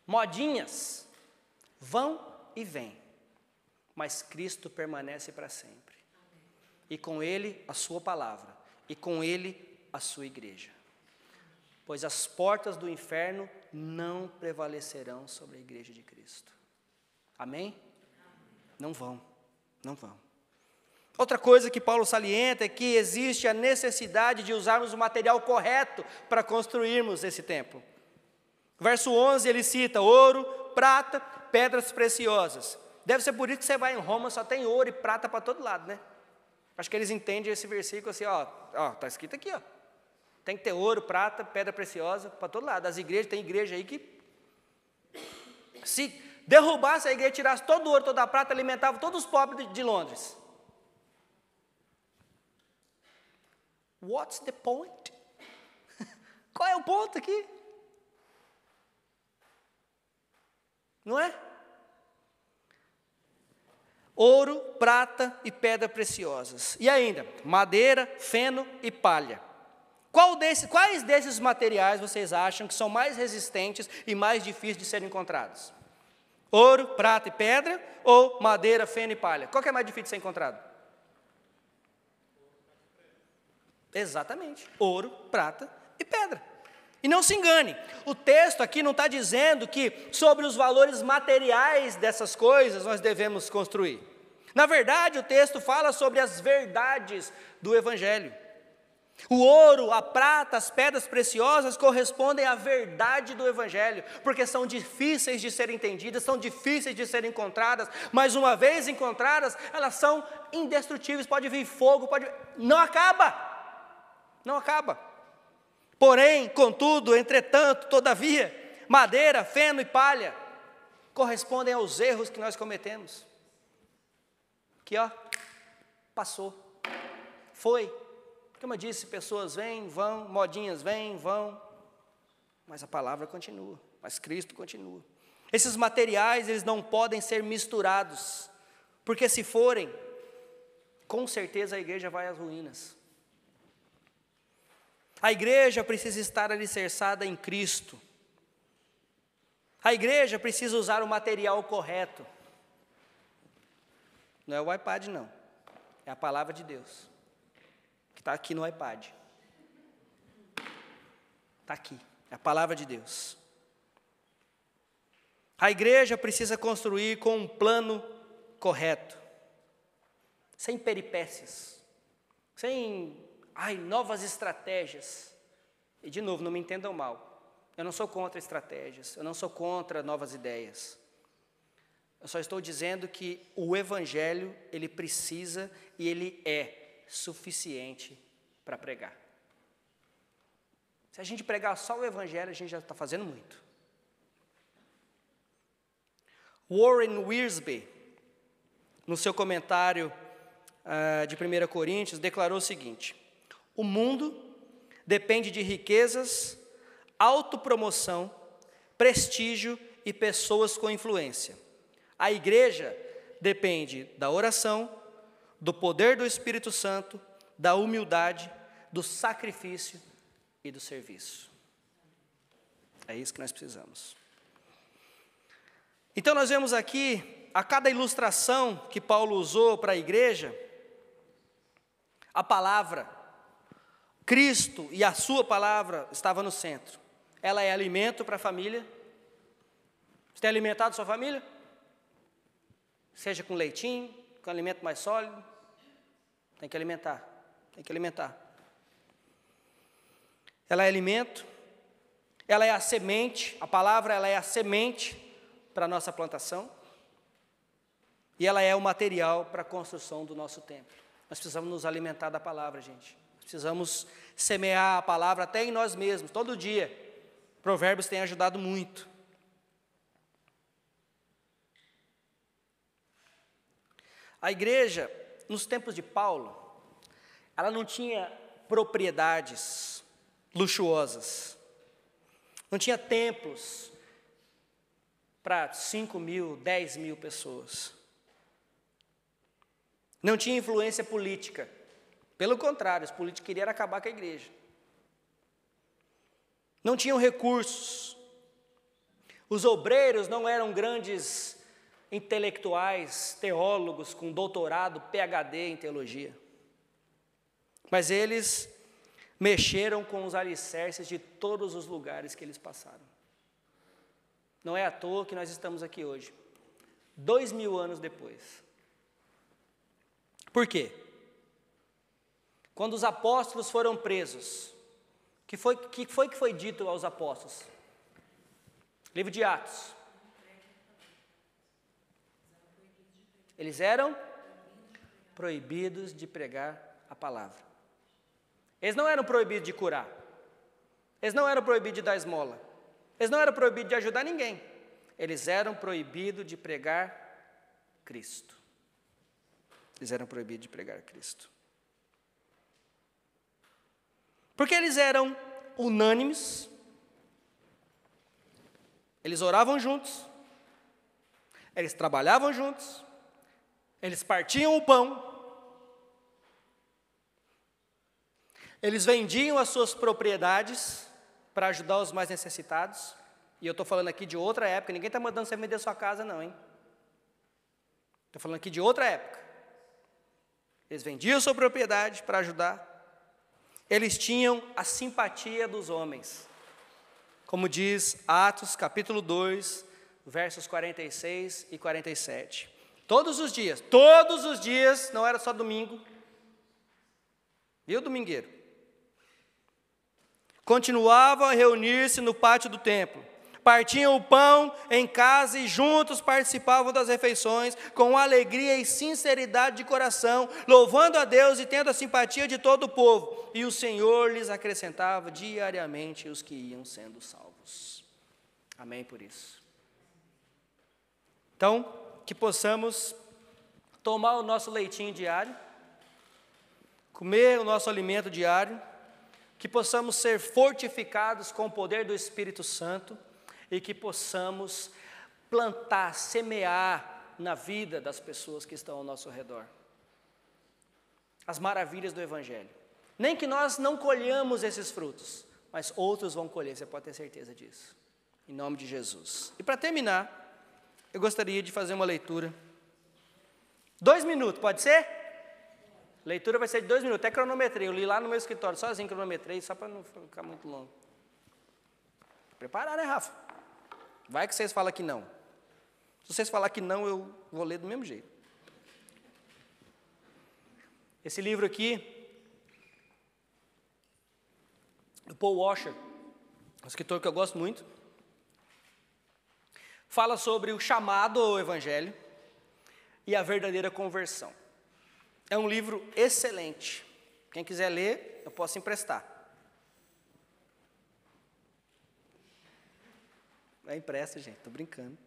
Modinhas vão e vêm. Mas Cristo permanece para sempre. E com Ele a sua palavra. E com Ele a sua igreja. Pois as portas do inferno não prevalecerão sobre a igreja de Cristo. Amém? Não vão. Não vão. Outra coisa que Paulo salienta é que existe a necessidade de usarmos o material correto para construirmos esse templo. Verso 11 ele cita ouro, prata, pedras preciosas. Deve ser por isso que você vai em Roma, só tem ouro e prata para todo lado, né? Acho que eles entendem esse versículo assim, está escrito aqui, ó. Tem que ter ouro, prata, pedra preciosa para todo lado. As igrejas, tem igreja aí que se derrubasse a igreja, tirasse todo o ouro, toda a prata, alimentava todos os pobres de Londres. What's the point? Qual é o ponto aqui? Não é? Ouro, prata e pedras preciosas. E ainda, madeira, feno e palha. Quais desses materiais vocês acham que são mais resistentes e mais difíceis de serem encontrados? Ouro, prata e pedra ou madeira, feno e palha? Qual que é mais difícil de ser encontrado? Exatamente, ouro, prata e pedra. E não se engane, o texto aqui não está dizendo que sobre os valores materiais dessas coisas nós devemos construir. Na verdade, o texto fala sobre as verdades do Evangelho. O ouro, a prata, as pedras preciosas correspondem à verdade do Evangelho, porque são difíceis de serem entendidas, são difíceis de serem encontradas, mas uma vez encontradas, elas são indestrutíveis, pode vir fogo, não acaba. Não acaba. Porém, contudo, entretanto, todavia, madeira, feno e palha correspondem aos erros que nós cometemos. Aqui, ó, passou, foi. Como eu disse, pessoas vêm, vão, modinhas vêm, vão, mas a palavra continua, mas Cristo continua. Esses materiais, eles não podem ser misturados, porque se forem, com certeza a igreja vai às ruínas. A igreja precisa estar alicerçada em Cristo. A igreja precisa usar o material correto. Não é o iPad, não. É a palavra de Deus, que está aqui no iPad. Está aqui, é a palavra de Deus. A igreja precisa construir com um plano correto, sem peripécias, sem novas estratégias. E de novo, não me entendam mal, eu não sou contra estratégias, eu não sou contra novas ideias, Eu só estou dizendo que o Evangelho, ele precisa e ele é suficiente para pregar. Se a gente pregar só o Evangelho, a gente já está fazendo muito. Warren Wiersbe, no seu comentário de 1 Coríntios, declarou o seguinte: o mundo depende de riquezas, autopromoção, prestígio e pessoas com influência. A igreja depende da oração, do poder do Espírito Santo, da humildade, do sacrifício e do serviço. É isso que nós precisamos. Então nós vemos aqui, a cada ilustração que Paulo usou para a igreja, a palavra, Cristo e a sua palavra estava no centro. Ela é alimento para a família. Você tem alimentado sua família? Seja com leitinho, com alimento mais sólido. Tem que alimentar, tem que alimentar. Ela é alimento, ela é a semente, a palavra ela é a semente para a nossa plantação. E ela é o material para a construção do nosso templo. Nós precisamos nos alimentar da palavra, gente. Precisamos semear a palavra até em nós mesmos, todo dia. Provérbios tem ajudado muito. A igreja, nos tempos de Paulo, ela não tinha propriedades luxuosas. Não tinha templos para 5.000, 10.000 pessoas. Não tinha influência política. Pelo contrário, os políticos queriam acabar com a igreja. Não tinham recursos. Os obreiros não eram grandes intelectuais, teólogos com doutorado, PhD em teologia. Mas eles mexeram com os alicerces de todos os lugares que eles passaram. Não é à toa que nós estamos aqui hoje, 2000 anos depois. Por quê? Quando os apóstolos foram presos, que foi dito aos apóstolos? Livro de Atos. Eles eram proibidos de pregar a palavra. Eles não eram proibidos de curar. Eles não eram proibidos de dar esmola. Eles não eram proibidos de ajudar ninguém. Eles eram proibidos de pregar Cristo. Eles eram proibidos de pregar Cristo. Porque eles eram unânimes. Eles oravam juntos. Eles trabalhavam juntos. Eles partiam o pão. Eles vendiam as suas propriedades para ajudar os mais necessitados. E eu estou falando aqui de outra época. Ninguém está mandando você vender sua casa não, hein? Estou falando aqui de outra época. Eles vendiam sua propriedade para ajudar. Eles tinham a simpatia dos homens. Como diz Atos capítulo 2, versos 46 e 47. Todos os dias, não era só domingo. Viu, domingueiro? Continuavam a reunir-se no pátio do templo. Partiam o pão em casa e juntos participavam das refeições com alegria e sinceridade de coração, louvando a Deus e tendo a simpatia de todo o povo. E o Senhor lhes acrescentava diariamente os que iam sendo salvos. Amém por isso. Então, que possamos tomar o nosso leitinho diário, comer o nosso alimento diário, que possamos ser fortificados com o poder do Espírito Santo e que possamos plantar, semear na vida das pessoas que estão ao nosso redor as maravilhas do Evangelho. Nem que nós não colhamos esses frutos, mas outros vão colher, você pode ter certeza disso, em nome de Jesus. E para terminar, eu gostaria de fazer uma leitura. 2 minutos, pode ser? Leitura vai ser de 2 minutos, até cronometrei. Eu li lá no meu escritório, sozinho cronometrei, só para não ficar muito longo. Preparar, né, Rafa? Vai que vocês falam que não. Se vocês falarem que não, eu vou ler do mesmo jeito. Esse livro aqui, do Paul Washer, um escritor que eu gosto muito. fala sobre o chamado ao evangelho e a verdadeira conversão. É um livro excelente. Quem quiser ler, eu posso emprestar. Não empresta, gente, estou brincando.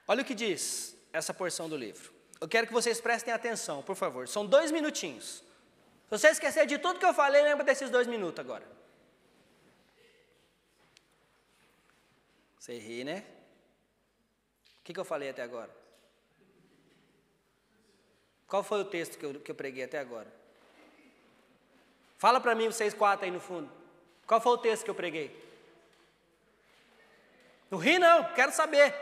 Olha o que diz essa porção do livro. Eu quero que vocês prestem atenção, por favor. São 2 minutinhos. Se você esquecer de tudo que eu falei, lembra desses 2 minutos agora. Você ri, né? O que eu falei até agora? Qual foi o texto que eu preguei até agora? Fala para mim, vocês 4 aí no fundo. Qual foi o texto que eu preguei? Não ri não, quero saber.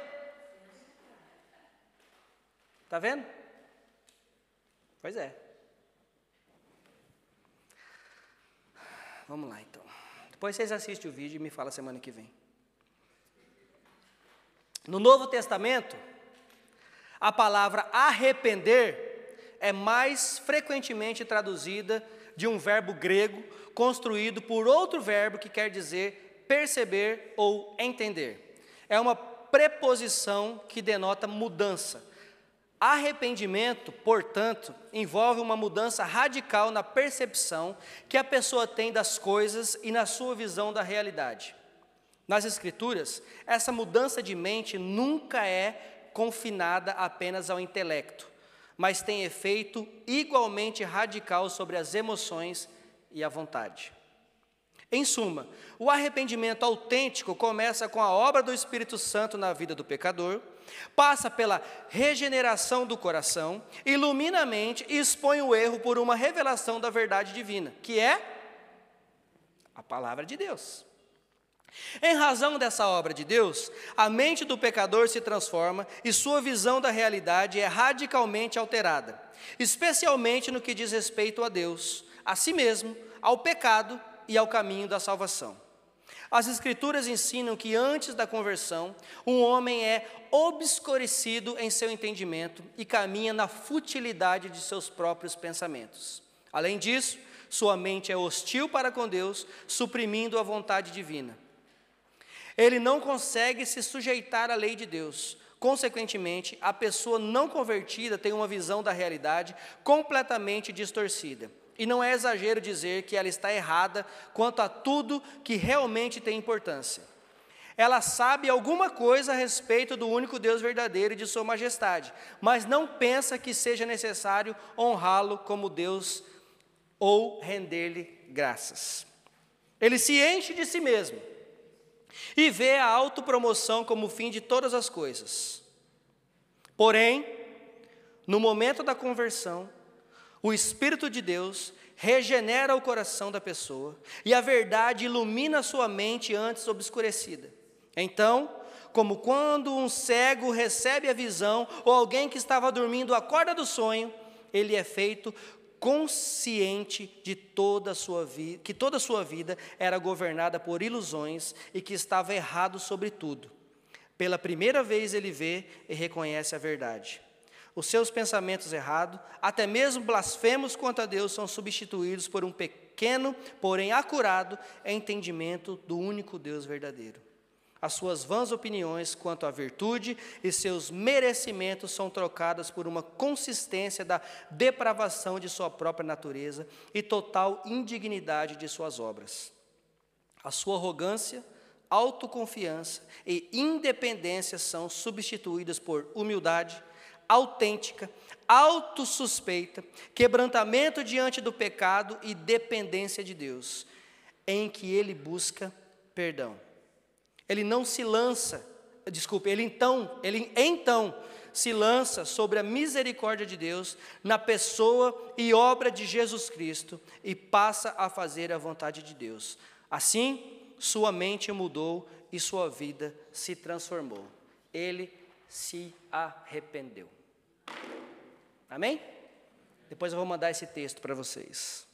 Está vendo? Pois é. Vamos lá então. Depois vocês assistem o vídeo e me falam semana que vem. No Novo Testamento, a palavra arrepender é mais frequentemente traduzida de um verbo grego construído por outro verbo que quer dizer perceber ou entender. É uma preposição que denota mudança. Arrependimento, portanto, envolve uma mudança radical na percepção que a pessoa tem das coisas e na sua visão da realidade. Nas Escrituras, essa mudança de mente nunca é confinada apenas ao intelecto, mas tem efeito igualmente radical sobre as emoções e a vontade. Em suma, o arrependimento autêntico começa com a obra do Espírito Santo na vida do pecador, passa pela regeneração do coração, ilumina a mente e expõe o erro por uma revelação da verdade divina, que é a palavra de Deus. Em razão dessa obra de Deus, a mente do pecador se transforma e sua visão da realidade é radicalmente alterada, especialmente no que diz respeito a Deus, a si mesmo, ao pecado e ao caminho da salvação. As Escrituras ensinam que antes da conversão, um homem é obscurecido em seu entendimento e caminha na futilidade de seus próprios pensamentos. Além disso, sua mente é hostil para com Deus, suprimindo a vontade divina. Ele não consegue se sujeitar à lei de Deus. Consequentemente, a pessoa não convertida tem uma visão da realidade completamente distorcida. E não é exagero dizer que ela está errada quanto a tudo que realmente tem importância. Ela sabe alguma coisa a respeito do único Deus verdadeiro e de sua majestade, mas não pensa que seja necessário honrá-lo como Deus ou render-lhe graças. Ele se enche de si mesmo e vê a autopromoção como o fim de todas as coisas. Porém, no momento da conversão, o Espírito de Deus regenera o coração da pessoa e a verdade ilumina sua mente antes obscurecida. Então, como quando um cego recebe a visão ou alguém que estava dormindo acorda do sonho, ele é feito consciente de que toda a sua vida era governada por ilusões e que estava errado sobre tudo. Pela primeira vez ele vê e reconhece a verdade. Os seus pensamentos errados, até mesmo blasfemos quanto a Deus, são substituídos por um pequeno, porém acurado, entendimento do único Deus verdadeiro. As suas vãs opiniões quanto à virtude e seus merecimentos são trocadas por uma consistência da depravação de sua própria natureza e total indignidade de suas obras. A sua arrogância, autoconfiança e independência são substituídas por humildade autêntica, autossuspeita, quebrantamento diante do pecado e dependência de Deus, em que ele busca perdão. Ele então se lança sobre a misericórdia de Deus na pessoa e obra de Jesus Cristo e passa a fazer a vontade de Deus. Assim, sua mente mudou e sua vida se transformou. Ele se arrependeu. Amém? Depois eu vou mandar esse texto para vocês.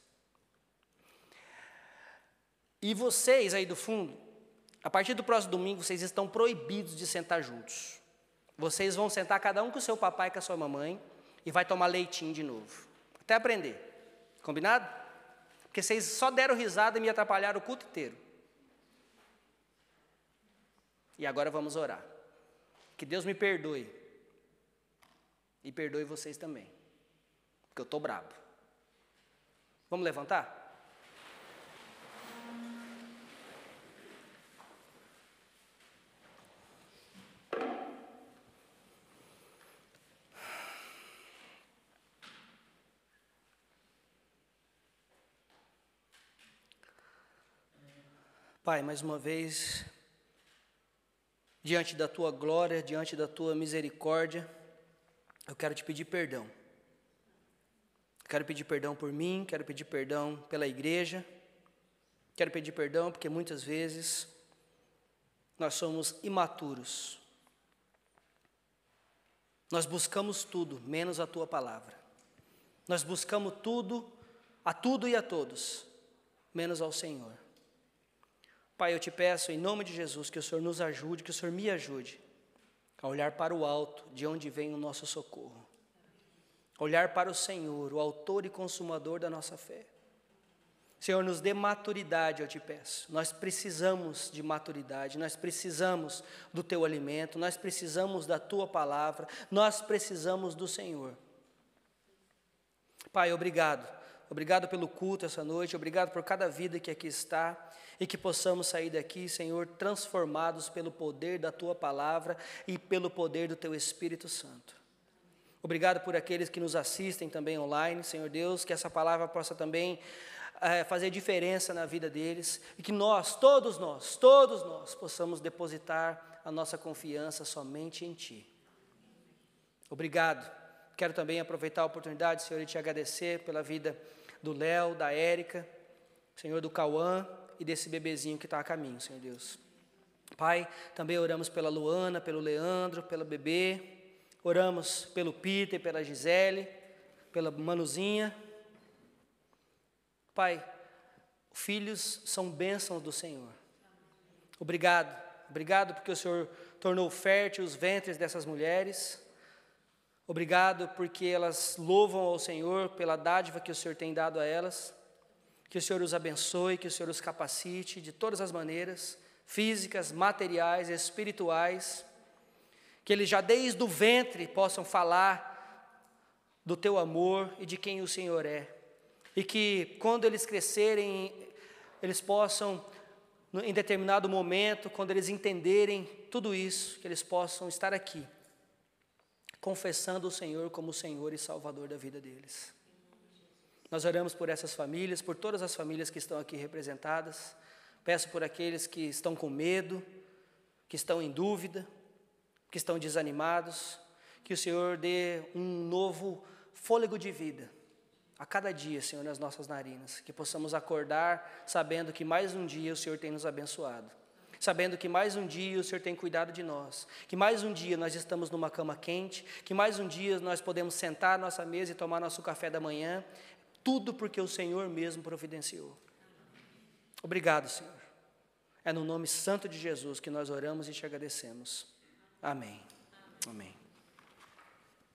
E vocês aí do fundo, a partir do próximo domingo, vocês estão proibidos de sentar juntos. Vocês vão sentar cada um com o seu papai e com a sua mamãe e vai tomar leitinho de novo. Até aprender. Combinado? Porque vocês só deram risada e me atrapalharam o culto inteiro. E agora vamos orar. Que Deus me perdoe. E perdoe vocês também. Porque eu estou brabo. Vamos levantar? Pai, mais uma vez, diante da Tua glória, diante da Tua misericórdia, eu quero te pedir perdão. Quero pedir perdão por mim, quero pedir perdão pela igreja, quero pedir perdão porque muitas vezes nós somos imaturos. Nós buscamos tudo, menos a Tua palavra. Nós buscamos tudo, a tudo e a todos, menos ao Senhor. Pai, eu te peço em nome de Jesus que o Senhor nos ajude, que o Senhor me ajude a olhar para o alto, de onde vem o nosso socorro. Olhar para o Senhor, o autor e consumador da nossa fé. Senhor, nos dê maturidade, eu te peço. Nós precisamos de maturidade, nós precisamos do Teu alimento, nós precisamos da Tua palavra, nós precisamos do Senhor. Pai, obrigado. Obrigado pelo culto essa noite, obrigado por cada vida que aqui está e que possamos sair daqui, Senhor, transformados pelo poder da Tua palavra e pelo poder do Teu Espírito Santo. Obrigado por aqueles que nos assistem também online, Senhor Deus, que essa palavra possa também fazer diferença na vida deles e que nós, todos nós, possamos depositar a nossa confiança somente em Ti. Obrigado. Quero também aproveitar a oportunidade, Senhor, e te agradecer pela vida do Léo, da Érica, Senhor, do Cauã e desse bebezinho que está a caminho, Senhor Deus. Pai, também oramos pela Luana, pelo Leandro, pelo bebê, oramos pelo Peter, pela Gisele, pela Manuzinha. Pai, filhos são bênçãos do Senhor. Obrigado, obrigado porque o Senhor tornou fértil os ventres dessas mulheres. Obrigado porque elas louvam ao Senhor pela dádiva que o Senhor tem dado a elas. Que o Senhor os abençoe, que o Senhor os capacite de todas as maneiras, físicas, materiais, espirituais. Que eles já desde o ventre possam falar do Teu amor e de quem o Senhor é. E que quando eles crescerem, eles possam, em determinado momento, quando eles entenderem tudo isso, que eles possam estar aqui, confessando o Senhor como o Senhor e Salvador da vida deles. Nós oramos por essas famílias, por todas as famílias que estão aqui representadas. Peço por aqueles que estão com medo, que estão em dúvida, que estão desanimados, que o Senhor dê um novo fôlego de vida a cada dia, Senhor, nas nossas narinas, que possamos acordar sabendo que mais um dia o Senhor tem nos abençoado, sabendo que mais um dia o Senhor tem cuidado de nós, que mais um dia nós estamos numa cama quente, que mais um dia nós podemos sentar à nossa mesa e tomar nosso café da manhã, tudo porque o Senhor mesmo providenciou. Obrigado, Senhor. É no nome santo de Jesus que nós oramos e te agradecemos. Amém.